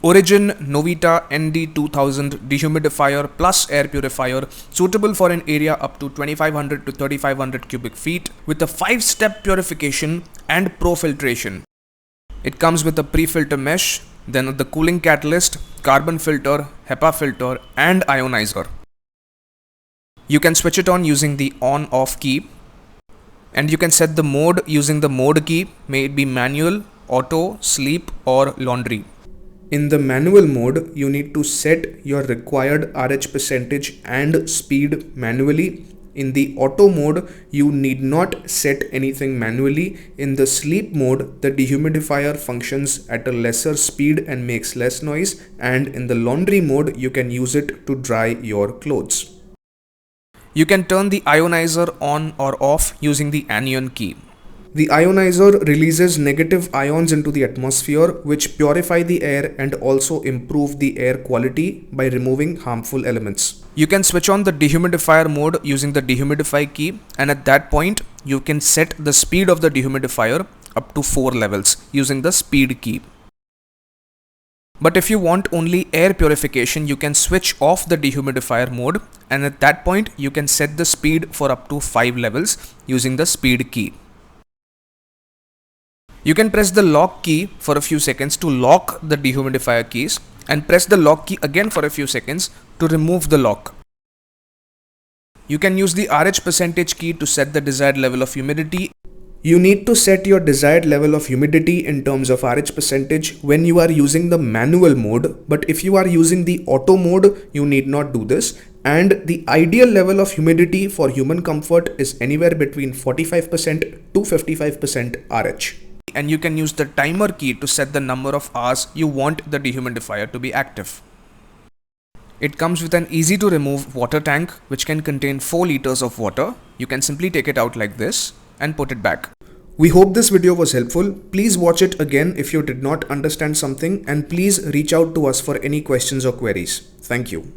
Origin Novita ND2000 dehumidifier plus air purifier, suitable for an area up to 2500 to 3500 cubic feet with a 5-step purification and pro filtration. It comes with a pre-filter mesh, then the cooling catalyst, carbon filter, HEPA filter and ionizer. You can switch it on using the on-off key, and you can set the mode using the mode key, may it be manual, auto, sleep or laundry. In the manual mode, you need to set your required RH percentage and speed manually. In the auto mode, you need not set anything manually. In the sleep mode, the dehumidifier functions at a lesser speed and makes less noise. And in the laundry mode, you can use it to dry your clothes. You can turn the ionizer on or off using the anion key. The ionizer releases negative ions into the atmosphere, which purify the air and also improve the air quality by removing harmful elements. You can switch on the dehumidifier mode using the dehumidify key, and at that point you can set the speed of the dehumidifier up to 4 levels using the speed key. But if you want only air purification, you can switch off the dehumidifier mode, and at that point you can set the speed for up to 5 levels using the speed key. You can press the lock key for a few seconds to lock the dehumidifier keys and press the lock key again for a few seconds to remove the lock. You can use the RH percentage key to set the desired level of humidity. You need to set your desired level of humidity in terms of RH percentage when you are using the manual mode, but if you are using the auto mode, you need not do this. And the ideal level of humidity for human comfort is anywhere between 45% to 55% RH. And you can use the timer key to set the number of hours you want the dehumidifier to be active. It comes with an easy to remove water tank which can contain 4 liters of water. You can simply take it out like this and put it back. We hope this video was helpful. Please watch it again if you did not understand something, and please reach out to us for any questions or queries. Thank you.